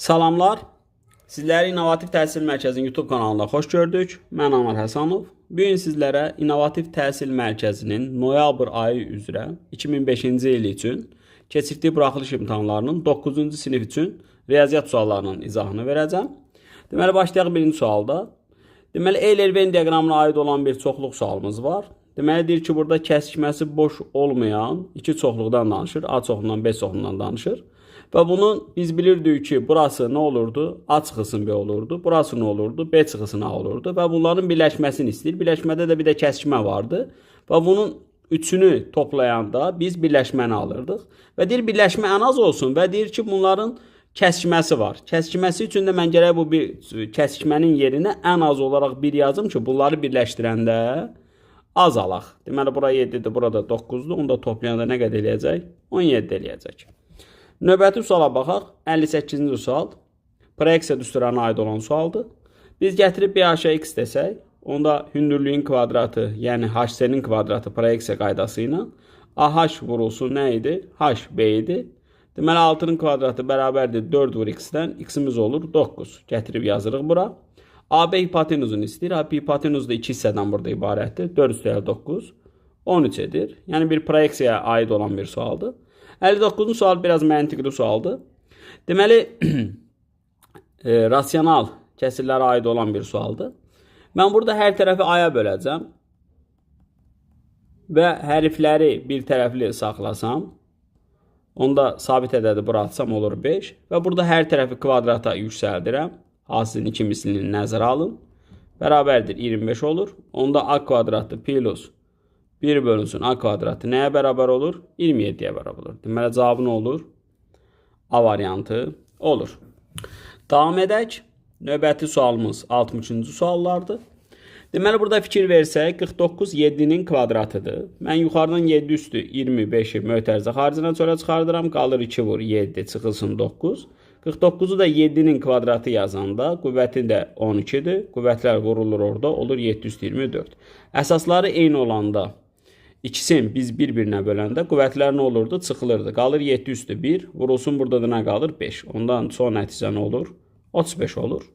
Salamlar. Sizləri İnnovativ Təhsil Mərkəzinin YouTube kanalında xoş gördük. Mən Anar Həsənov. Bu gün sizlərə İnnovativ Təhsil Mərkəzinin noyabr ayı üzrə 2005-ci il üçün keçirdiyi buraxılış imtahanlarının 9-cu sinif üçün riyaziyyat suallarının izahını verəcəm. Deməli, başlayaq birinci sualda. Deməli, Euler-Venn diaqramına aid olan bir çoxluq sualımız var. Deməli, deyir ki, burada kəsikməsi boş olmayan iki çoxluqdan danışır. A çoxluğundan, B çoxluğundan danışır. Və bunun biz bilirdik ki, burası nə olurdu? A çıxısın B olurdu. Burası nə olurdu? B çıxısın A olurdu. Və bunların birləşməsini istəyir. Birləşmədə də bir də kəsikmə vardı. Və bunun üçünü toplayanda biz birləşməni alırdıq. Və deyir, birləşmə ən az olsun və deyir ki, bunların kəsikməsi var. Kəsikməsi üçün də mən gərək bu bir kəsikmənin yerinə ən az olaraq 1 yazım ki, bunları birləşdirəndə az alaq. Deməli, bura 7-dir, burada 9-dur. Onu da toplayanda nə qədər eləyəcək? 17 eləyəcək. Növbəti suala baxaq. 58-ci sual. Proyeksiya düsturuna aid olan sualdır. Biz gətirib BH(x) desək, onda hündürlüyün kvadratı, yəni HC-nin kvadratı proyeksiya qaydası ilə AH vurulsun nə idi? HB idi. Deməli, 6-nın kvadratı bərabərdir 4 vur x-dən. X-imiz olur 9. Gətirib yazırıq bura. AB hipotenuzunu istəyir. AB hipotenuz da 2 hissədən burada ibarətdir. 4 üstəyə 9. 13 edir. Yəni bir proyeksiyaya aid olan bir sualdır. 59-cu sual biraz məntiqli sualdır. Deməli, rasional kəsirlərə aid olan bir sualdır. Mən burada hər tərəfi A-ya böləcəm və hərfləri bir tərəfli saxlasam, onda sabit ədədi bura atsam olur 5 və burada hər tərəfi kvadrata yüksəldirəm. Hasilin 2 mislini nəzərə alın. Bərabərdir 25 olur. Onda A kvadratı plus 1 bölünsün A kvadratı nəyə bərabər olur? 27-yə bərabər olur. Deməli, cavabı nə olur? A variantı olur. Davam edək. Növbəti sualımız 63-cü suallardır. Deməli, burada fikir versək, 49 7-nin kvadratıdır. Mən yuxarıdan 7 üstü 25-i mötərizə xaricinə çölə çıxardıram. Qalır 2 vur 7, çıxılsın 9. 49-u da 7-nin kvadratı yazanda qüvvəti də 12-dir. Qüvvətlər vurulur orada, olur 7 üstü 24. Əsasları eyni olanda, İkisini biz bir-birinə böləndə qüvvətlər nə olurdu? Çıxılırdı. Qalır 7 üstü 1. Vurulsun burada da nə qalır? 5. Ondan son nəticə nə olur? 35 olur.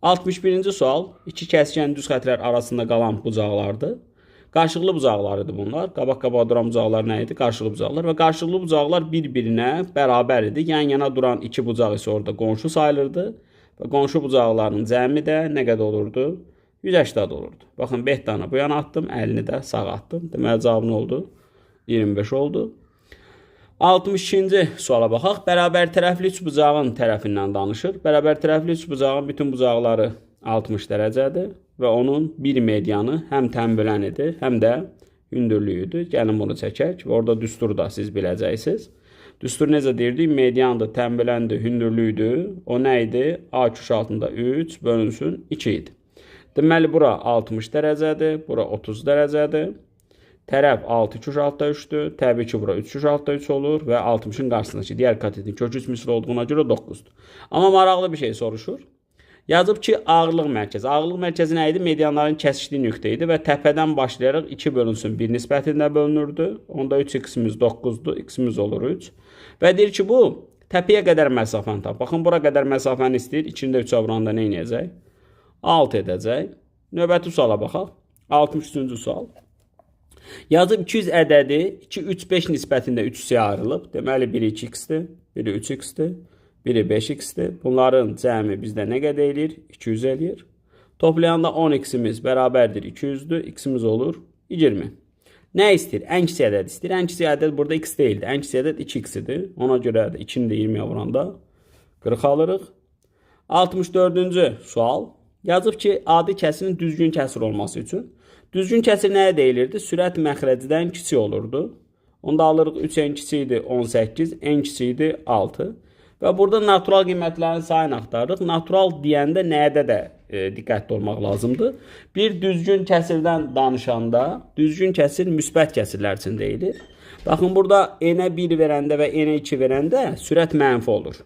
61-ci sual. İki kəsikən düz xətlər arasında qalan bucaqlardır. Qarşılıqlı bucaqlarıdır bunlar. Qabaq-qabağa duran bucaqlar nə idi? Qarşılıqlı bucaqlar. Və qarşılıqlı bucaqlar bir-birinə bərabər idi. Yan-yana duran iki bucaq isə orada qonşu sayılırdı. Və qonşu bucaqların cəmi də nə qədər olurdu? 180 olurdu. Baxın, betadanı bu yana attım, 50-ni də sağ attım. Deməli, cavab nə oldu? 25 oldu. 62-ci suala baxaq. Bərabər tərəfli üç bucağın tərəfindən danışır. Bərabər tərəfli üç bucağın bütün bucaqları 60 dərəcədir və onun bir medianı həm tənbölənidir, həm də hündürlüyüdür. Gəlin bunu çəkək və orada düstur da siz biləcəksiniz. Düstur necə deyirdik? Mediandır, tənböləndir, hündürlüyüdür. O nə idi? A kök altında 3 bölünsün 2 idi. Deməli, bura 60 dərəcədir, bura 30 dərəcədir. Tərəf 6 kök altda 3-dür. Təbii ki, bura 3 kök altda 3 olur və 60-ın qarşısındakı digər katetin kök 3 misli olduğuna görə 9-dur. Amma maraqlı bir şey soruşur. Yazıb ki, ağırlıq mərkəzi. Ağırlıq mərkəzi nə idi? Medianların kəsişdiyi nöqtə idi və təpədən başlayaraq 2 bölünsün 1 nisbətində bölünürdü. Onda 3x-imiz 9-dur, x-imiz olur 3. Və deyir ki, bu təpəyə qədər məsafəni tap. Baxın, bura qədər məsafəni istəyir. İçində 3-ə vuranda nə edəcək? 6 edəcək. Növbəti suala baxaq. 63-cü sual. Yazıb 200 ədədi 2, 3, 5 nisbətində 3-üyə ayrılıb. Deməli, biri 2x-dir, biri 3x-dir, biri 5x-dir. Bunların cəmi bizdə nə qədər eləyir? 200 eləyir. Toplayanda 10x-imiz bərabərdir 200-dür. X-imiz olur 20. Nə istəyir? Ən kiçik ədəd istəyir. Ən kiçik ədəd burada x deyildir. Ən kiçik ədəd 2x-dir. Ona görə də 2-ni də 20-yə vuranda 40 alırıq. 64-cü sual. Yazıb ki, adi kəsirin düzgün kəsir olması üçün. Düzgün kəsir nəyə deyilirdi? Sürət məxrəcdən kiçik olurdu. Onda alırıq 3 en kiçik idi 18, en kiçik idi 6. Və burada natural qiymətlərin sayını axtarırıq. Natural deyəndə nəyədə də diqqətli olmaq lazımdır. Bir düzgün kəsirdən danışanda, düzgün kəsir müsbət kəsirlər üçün deyilir. Baxın, burada n-ə 1 verəndə və n-ə 2 verəndə sürət mənfi olur.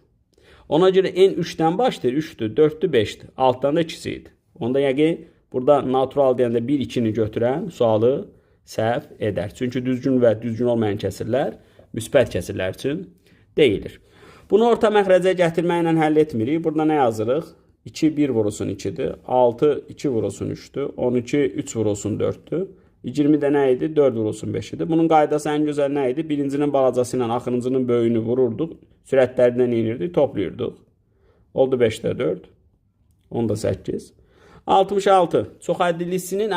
Ona görə n 3-dən başlayır, 3-dür, 4-dür, 5-dir. Altdan da 2-si idi. Onda yəqin burada natural deyəndə 1-2-ni götürən sualı səhv edər. Çünki düzgün və düzgün olmayan kəsirlər müsbət kəsirlər üçün deyilir. Bunu orta məxrəcə gətirməklə həll etmirik. Burada nə yazırıq? 2, 1 vurulsun 2'dir. 6, 2 vurulsun 3'dür. 12, 3 vurulsun 4'dür. 20 də nə idi? 4 vurulsun 5 idi. Bunun qaydası ən gözəl nə idi? Birincinin balacası ilə axırıncının böyüyünü vururduq. Sürətlərindən inirdik, toplayırdıq. Oldu 5'də 4. 10'da 8. 66. Çoxədillisinin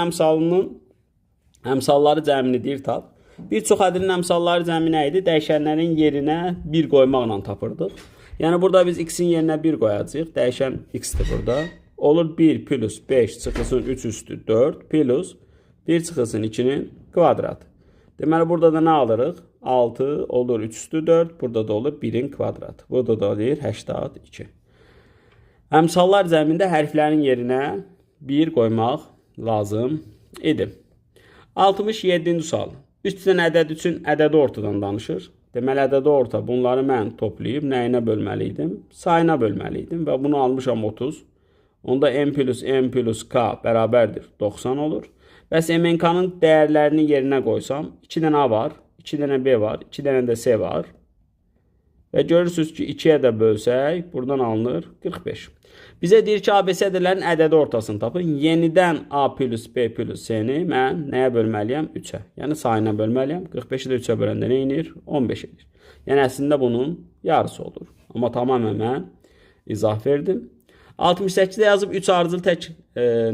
əmsalları cəmini deyir tap. Bir çoxədilinin əmsalları cəmi nə idi? Dəyişənlərin yerinə 1 qoymaqla tapırdıq. Yəni burada biz x-in yerinə 1 qoyacağıq. Dəyişən x-dir burada. Olur 1 plus 5 çıxılsın 3 üstü 4 plus 1 çıxılsın 2'nin kvadratı. Deməli burada da nə alırıq? 6 olur 3 üstü 4. Burada da olur 1'in kvadratı. Burada da olur 82. Əmsallar cəmində hərflərin yerinə 1 qoymaq lazım idi. 67-ci sual. Üst dənə ədəd üçün ədədi ortadan danışır. Deməli ədədi orta bunları mən toplayıb nəyinə bölməliydim? Sayına bölməliydim və bunu almışam 30. Onda m plus k bərabərdir 90 olur. Bəs MNK-nın dəyərlərini yerinə qoysam 2 dənə A var, 2 dənə B var, 2 dənə də C var. Və görürsünüz ki 2'yə də bölsək buradan alınır 45. Bizə deyir ki ABCD'lərin ədədi ortasını tapın. Yenidən A plus B plus C-ni mən nəyə bölməliyəm? 3'ə. Yəni sayına bölməliyəm. 45'i də 3'ə böləndə nə inir? 15 edir. Yəni əslində bunun yarısı olur. Amma tamamən mən izah verdim. 68'də yazıb 3 ardıcıl tək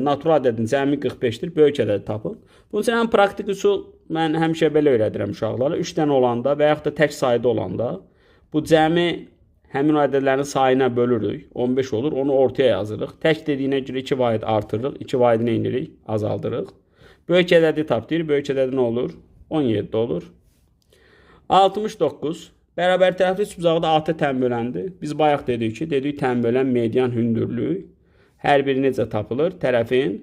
natural ədədin cəmi 45'dir. Böyük ədədi tapın. Bunun üçün həm praktik üsul mən həmişə belə öyrədirəm uşaqlara. 3 dənə olanda və yaxud da tək sayda olanda bu cəmi həmin o ədədlərin sayına bölürük. 15 olur. Onu ortaya yazırıq. Tək dediyinə görə 2 vahid artırırıq. 2 vahidini inirik. Azaldırıq. Böyük ədədi tap deyir. Böyük ədədi nə olur? 17 olur. 69. Bərabər tərəfli üçbucaqda AT tənböləndir. Biz bayaq dedik ki, tənbölən median hündürlük hər biri necə tapılır? Tərəfin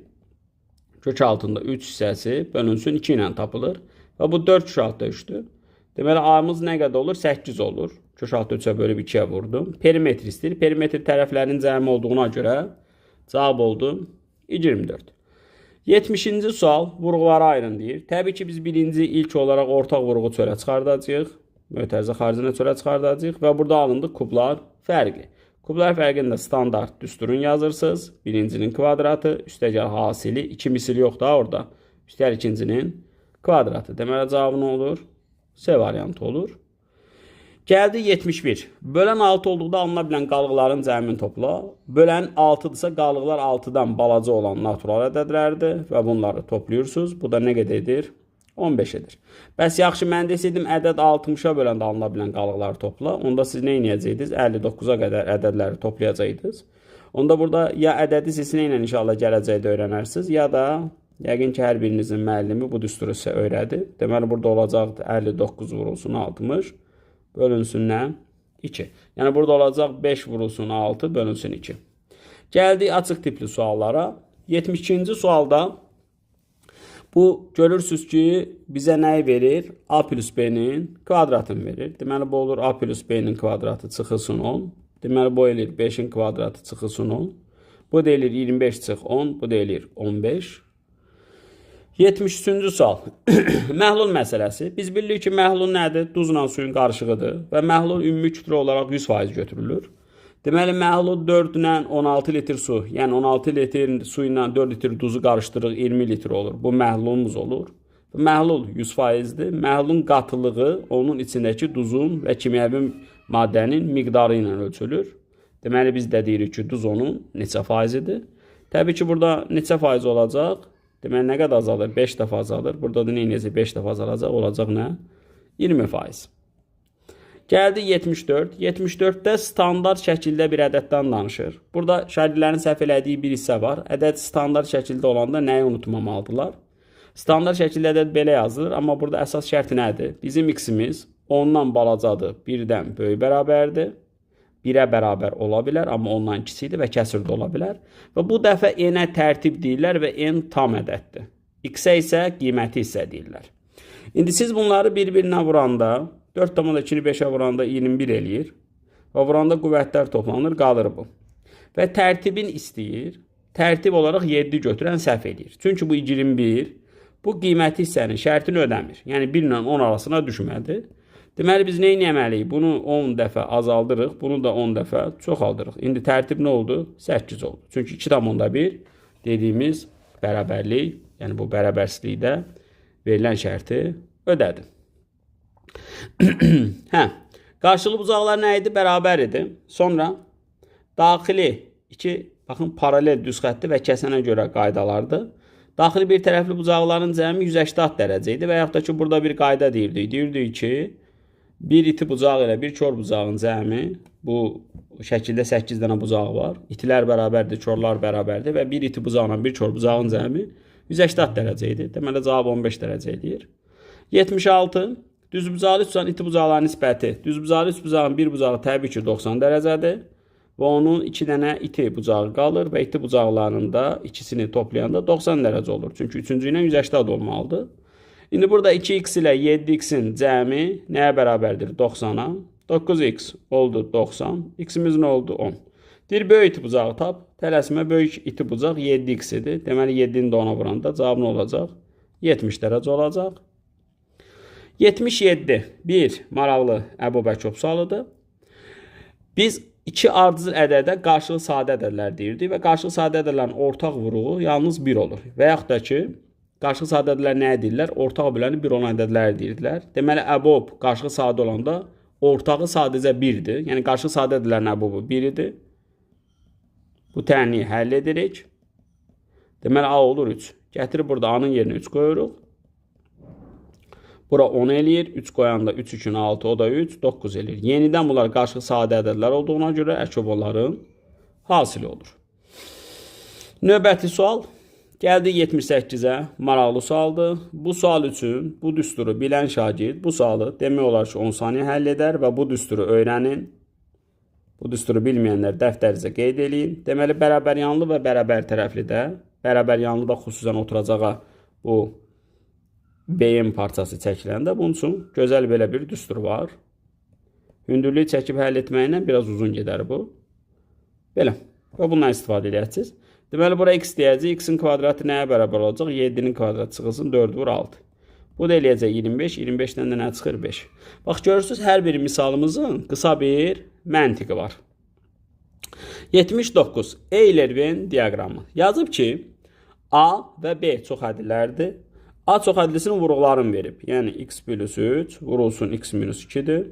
kök altında 3 hissəsi bölünsün 2 ilə tapılır. Və bu 4 kök altında 3'dür. Deməli A-mız nə qədər olur? 8 olur. Kök altı 3'ə bölüb 2'yə vurdum. Perimetr istəyir. Perimetr tərəflərin cəmi olduğuna görə cavab oldu 24. 70-ci sual vurğuları ayırın deyir. Təbii ki biz birinci ilk olaraq ortaq vurğu çölə çıxardacağıq. Mötərizə xaricinə çölə çıxardacağıq və burada alındı kublar fərqli. Kublar fərqində standart düsturun yazırsınız. Birincinin kvadratı, üstəgəl hasili, 2 misil yox da orada. Üstəgəl ikincinin kvadratı. Deməli cavabı nə olur? C variantı olur. Gəldi 71. Bölən 6 olduqda alına bilən qalıqların cəmini topla. Bölən 6-dırsa qalıqlar 6-dan balaca olan natural ədədlərdir və bunları toplayırsınız. Bu da nə qədər edir? 15 edir. Bəs yaxşı mən desəydim ədəd 60'a böləndə alına bilən qalıqları topla. Onda siz nə edəcəydiniz? 59'a qədər ədədləri toplayacaqdınız. Onda burada ya ədədi silsilə ilə inşallah gələcəkdə öyrənərsiniz, ya da yəqin ki hər birinizin müəllimi bu düsturu sizə öyrədi. Deməli burada olacaqdı 59 vurulsun 60 bölünsün nə? 2. Yəni burada olacaq 5 vurulsun 6 bölünsün 2. Gəldik açıq tipli suallara. 72-ci sualda bu görürsünüz ki bizə nəyi verir? A plus B'nin kvadratını verir. Deməli bu olur A plus B'nin kvadratı çıxılsın 10. Deməli bu elir 5'in kvadratı çıxılsın 10. Bu da elir 25 çıx 10. Bu da elir 15. 73-cü sual. Məhlul məsələsi. Biz bilirik ki məhlul nədir? Duzla suyun qarışığıdır və məhlul ümumi kütlə olaraq 100% götürülür. Deməli məhlul 4 ilə 16 litr su, yəni 16 litr su ilə 4 litr duzu qarışdırırıq 20 litr olur. Bu məhlulumuz olur. Məhlul 100%'dir. Məhlulun qatılığı onun içindəki duzun və kimyəvi maddənin miqdarı ilə ölçülür. Deməli biz də deyirik ki duz onun neçə faizidir. Təbii ki burada neçə faiz olacaq? Deməli nə qədər azalır? 5 dəfə azalır. Burada da neynəcək? 5 dəfə azalacaq. Olacaq nə? 20%. Gəldi 74. 74'də standart şəkildə bir ədəddən danışır. Burada şagirdlərin səhv elədiyi bir hissə var. Ədəd standart şəkildə olanda nəyi unutmamalıdırlar? Standart şəkildə ədəd belə yazılır. Amma burada əsas şərti nədir? Bizim x-imiz 10'dan balacadır. 1'dən böyük bərabərdir. 1'ə bərabər ola bilər, amma ondan kiçikdir və kəsir də ola bilər. Və bu dəfə n-ə tərtib deyirlər və n tam ədəddir. X-ə isə qiyməti hissə deyirlər. İndi siz bunları bir-birinə vuranda 4,2'ni 5'ə vuranda 21 eləyir. Və vuranda qüvvətlər toplanır, qalır bu. Və tərtibin istəyir. Tərtib olaraq 7 götürən səhv edir. Çünki bu 21 bu qiyməti hissənin şərtini ödəmir. Yəni 1 ilə 10 arasına düşmədi. Deməli biz nə etməliyik? Bunu 10 dəfə azaldırıq, bunu da 10 dəfə çoxaldırıq. İndi tərtib nə oldu? 8 oldu. Çünki 2,1 dediyimiz bərabərlik, yəni bu bərabərsizlikdə verilən şərti ödədi. Hə, qarşılı bucaqlar nə idi? Bərabər idi. Sonra daxili baxın, paralel düz xətti və kəsənə görə qaydalardır. Daxili bir tərəfli bucaqların cəmi 180 dərəcə idi və yaxud da ki, burada bir qayda deyirdik. Deyirdik ki, bir iti bucaq ilə bir kör bucağın cəmi, bu şəkildə 8 dənə bucaq var. İtilər bərabərdir, körlər bərabərdir və bir iti bucaqla bir kör bucağın cəmi 180 dərəcə idi. Deməli, cavab 15 dərəcə edir. 76. Düz bucaqlı tutan iti bucaqların nisbəti. Düz bucaqlı üst bucağın bir bucağı təbii ki 90 dərəcədir. Və onun 2 dənə iti bucağı qalır və iti bucaqlarının da ikisini toplayanda 90 dərəcə olur. Çünki 3-cü ilə 180 olmalıdır. İndi burada 2x ilə 7x'in cəmi nəyə bərabərdir? 90-a. 9x oldu 90. X'imiz nə oldu? 10. Bir böyük iti bucağı tap. Tələsimə böyük iti bucaq 7x idi. Deməli 7-ni də ona vuranda cavab nə olacaq? 70 dərəcə olacaq. 77. Bir maraqlı Əbu Bəkir sualıdır. Biz İki ardıcıl ədədə qarşılı sadə ədədlər deyirdik və qarşılı sadə ədədlərin ortaq vuruğu yalnız 1 olur. Və yaxud da ki, qarşılı sadə ədədlər nə edirlər? Ortaq böləni 1 olan ədədlər deyirdilər. Deməli, əbob qarşılı sadə olanda ortağı sadəcə 1-dir. Yəni, qarşılı sadə ədədlərin əbobu 1 idi. Bu tənliyi həll edirik. Deməli, A olur 3. Gətirib burada A-nın yerinə 3 qoyuruq. Bura 10 eləyir. 3 qoyanda 3 2 6, o da 3, 9 eləyir. Yenidən bunlar qarşılıqlı sadə ədədlər olduğuna görə əkəb onların hasili olur. Növbəti sual. Gəldi 78-ə. Maraqlı sualdır. Bu sual üçün bu düsturu bilən şagird bu sualı demək olar ki 10 saniyə həll edər və bu düsturu öyrənin. Bu düsturu bilməyənlər dəftərinizə qeyd edin. Deməli, bərabər yanlı və bərabər tərəfli də, bərabər yanlı da xüsusən oturacağa bu BM parçası çəkiləndə bunun üçün gözəl belə bir düstur var. Hündürlüyü çəkib həll etməklə biraz uzun gedər bu. Belə. Və bundan istifadə edəcəksiniz. Deməli, bura x deyəcək. X-in kvadratı nəyə bərabər olacaq? 7-nin kvadratı çıxılsın 4 vur 6. Bu da eləyəcək 25. 25-dən də nə çıxır? 5. Bax, görürsünüz, hər bir misalımızın qısa bir məntiqi var. 79. Euler-Venn diaqramı. Yazıb ki, A və B çox həddilərdir. A çox həddilisinin vuruqlarını verib. Yəni, x plus 3 vurulsun x minus 2-dir.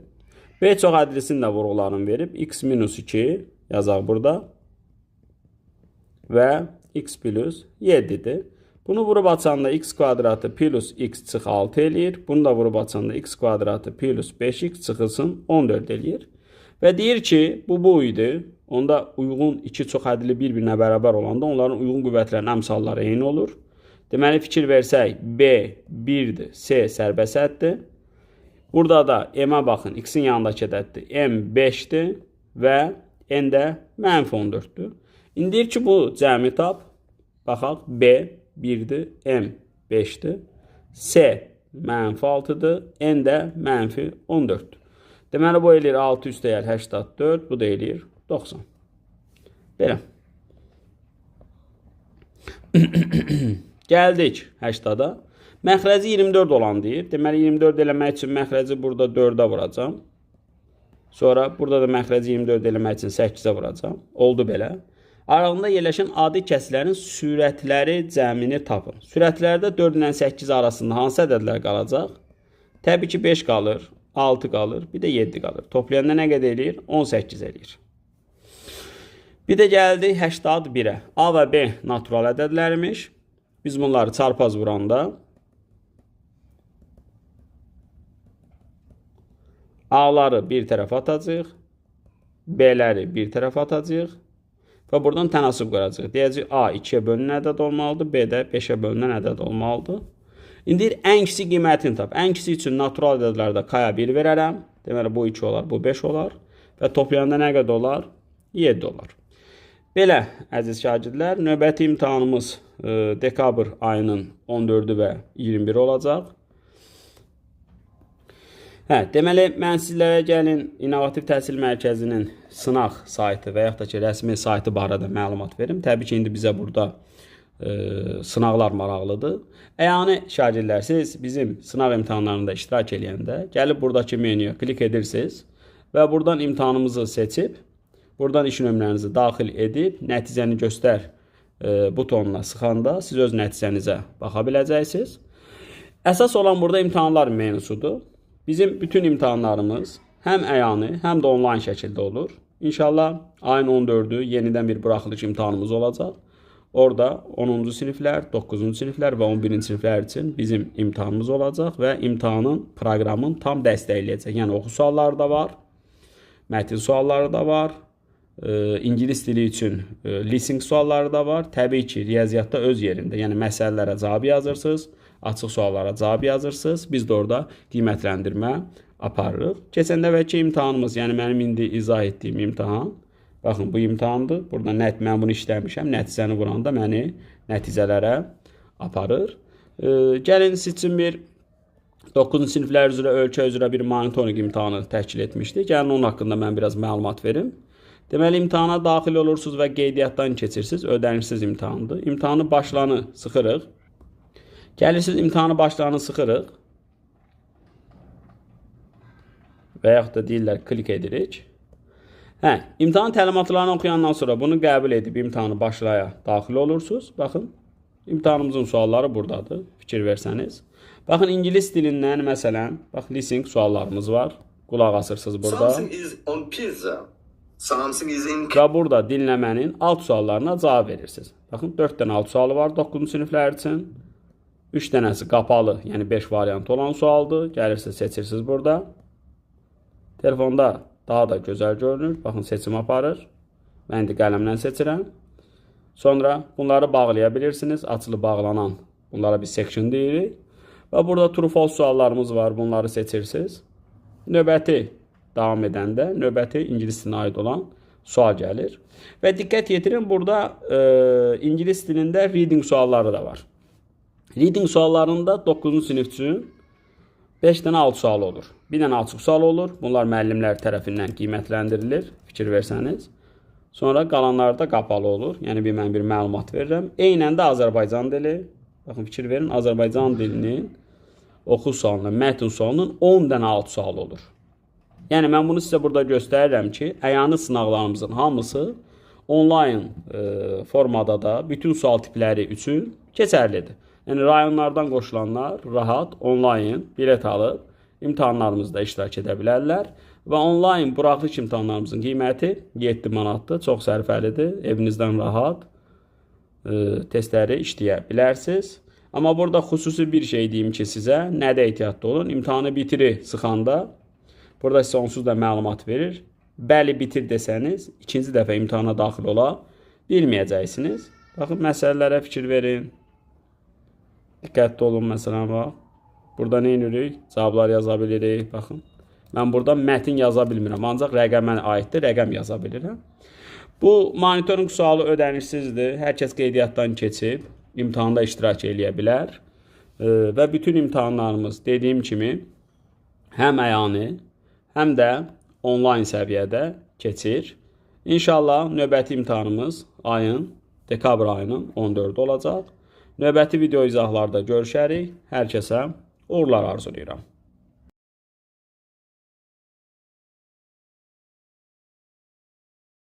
B çox həddilisinin də vuruqlarını verib. X minus 2 yazaq burada. Və x plus 7-dir. Bunu vurub açanda x kvadratı plus x çıx 6 eləyir. Bunu da vurub açanda x kvadratı plus 5x çıxılsın 14 eləyir. Və deyir ki, bu idi. Onda uyğun iki çox həddili bir-birinə bərabər olanda onların uyğun qüvvətlərin əmsalları eyni olur. Deməli, fikir versək, B 1-dir, C sərbəsətdir. Burada da M-ə baxın, X-in yanındakı ədəddir. M 5-dir və N də -14-dür. İndi deyir ki, bu cəmi tap. Baxaq, B 1-dir, M 5-dir, C -6-dır, N də -14-dür. Deməli, bu eləyir 6 üstəyər 84, bu da eləyir 90. Belə. Gəldik 80-a. Məxrəci 24 olan deyir. Deməli, 24 eləmək üçün məxrəci burada 4-ə vuracam. Sonra burada da məxrəci 24 eləmək üçün 8-ə vuracam. Oldu belə. Aralığında yerləşən adi kəsilərin sürətləri cəmini tapın. Sürətlərdə 4 ilə 8 arasında hansı ədədlər qalacaq? Təbii ki, 5 qalır, 6 qalır, bir də 7 qalır. Toplayanda nə qədər eləyir? 18 eləyir. Bir də gəldik 81-ə. A və B natural ədədlərmiş. Biz bunları çarpaz vuranda A-ları bir tərəfə atacaq, B-ləri bir tərəfə atacaq və buradan tənasıb quracaq. Deyəcək, A 2-yə bölünən ədəd olmalıdır, B də 5-ə bölünən ədəd olmalıdır. İndi ən kiçik qiymətini tap. Ən kiçik üçün natural ədədlərdə K-ya 1 verərəm. Deməli, bu 2 olar, bu 5 olar və toplayanda nə qədər olar? 7 olar. Belə, əziz şagirdlər, növbəti imtahanımız dekabr ayının 14-ü və 21-i olacaq. Deməli, mən sizlərə gəlin İnnovativ Təhsil Mərkəzinin sınaq saytı və yaxud da ki, rəsmi saytı barədə məlumat verim. Təbii ki, indi bizə burada sınaqlar maraqlıdır. Yəni şagirdlər, siz bizim sınaq imtahanlarında iştirak edəndə gəlib buradakı menyuya klik edirsiniz və buradan imtahanımızı seçib, buradan iş nömrənizi daxil edib, nəticəni göstər butonuna sıxanda siz öz nəticənizə baxa biləcəksiniz. Əsas olan burada imtahanlar menyusudur. Bizim bütün imtahanlarımız həm əyani, həm də onlayn şəkildə olur. İnşallah ayın 14-ü yenidən bir buraxılış imtahanımız olacaq. Orada 10-cu siniflər, 9-cu siniflər və 11-ci siniflər üçün bizim imtahanımız olacaq və imtahanın, proqramın tam dəstəkləyəcək. Yəni oxu sualları da var, mətin sualları da var, İngilis dili üçün listening sualları da var. Təbii ki, riyaziyyatda öz yerində, yəni məsələlərə cavab yazırsınız, açıq suallara cavab yazırsınız. Biz də orada qiymətləndirmə aparırıq. Keçən dəfəki imtahanımız, yəni mənim indi izah etdiyim imtahan, baxın bu imtahandır. Burada mən bunu işləmişəm. Nəticəni vuranda məni nəticələrə aparır. Gəlin siz üçün bir 9-cu siniflər üzrə, ölkə üzrə bir monitorinq imtahanı təşkil etmişdik. Gəlin onun haqqında mən biraz məlumat verim. Deməli, imtahana daxil olursunuz və qeydiyyatdan keçirsiniz. Ödənişsiz imtahandır. İmtahanı başlanı sıxırıq. Gəlirsiniz, imtahanı başlanı sıxırıq. Və yaxud da deyirlər, klik edirik. İmtahan təlimatlarını oxuyandan sonra bunu qəbul edib imtahanı başlaya daxil olursunuz. Baxın, imtahanımızın sualları buradadır, fikir versəniz. Baxın, İngilis dilindən məsələn, bax, listening suallarımız var. Qulaq asırsınız burada. Something is on pizza. Something is in... Və burada dinləmənin alt suallarına cavab verirsiniz. Baxın, 4 dənə alt sualı var 9-cu siniflər üçün. 3 dənəsi qapalı, yəni 5 variant olan sualdır. Gəlirsiniz, seçirsiniz burada. Telefonda daha da gözəl görünür. Baxın, seçim aparır. Mən indi qələmlə seçirəm. Sonra bunları bağlaya bilirsiniz. Açılı bağlanan, bunlara bir section deyirik. Və burada true false suallarımız var. Bunları seçirsiniz. Növbəti davam edəndə növbəti ingilis dilinə aid olan sual gəlir. Və diqqət yetirin, burada ingilis dilində reading sualları da var. Reading suallarında 9-cu sinif üçün 5 dənə alt sual olur. Bir dənə açıq sual olur. Bunlar müəllimlər tərəfindən qiymətləndirilir, fikir versəniz. Sonra qalanları da qapalı olur. Yəni mən bir məlumat verirəm. Eynən də Azərbaycan dili. Baxın, fikir verin, Azərbaycan dilinin oxu sualının, mətin sualının 10 dənə alt sual olur. Yəni mən bunu sizə burada göstərirəm ki, əyani sınaqlarımızın hamısı onlayn formada da bütün sual tipləri üçün keçərlidir. Yəni rayonlardan qoşulanlar rahat onlayn bilet alıb imtahanlarımızda iştirak edə bilərlər və onlayn buraxılış imtahanlarımızın qiyməti 7 manatdır, çox sərfəlidir. Evinizdən rahat testləri işləyə bilərsiniz. Amma burada xüsusi bir şey deyim ki, sizə nədə ehtiyatlı olun? İmtahanı bitiri sıxanda burada sizə onsuz da məlumat verir. Bəli, bitir desəniz, ikinci dəfə imtahana daxil ola bilməyəcəksiniz. Baxın, məsələlərə fikir verin. Diqqətli olun, məsələn, bax. Burada nə edirik? Cavablar yaza bilirik. Baxın, mən burada mətin yaza bilmirəm. Ancaq rəqəmə aiddir, rəqəm yaza bilirəm. Bu monitorinq sualı ödənişsizdir. Hər kəs qeydiyyatdan keçib imtahanda iştirak edə bilər. Və bütün imtahanlarımız dediyim kimi həm əyani, həm də onlayn səviyyədə keçir. İnşallah növbəti imtahanımız dekabr ayının 14-də olacaq. Növbəti video izahlarda görüşərik. Hər kəsə uğurlar arzulayıram.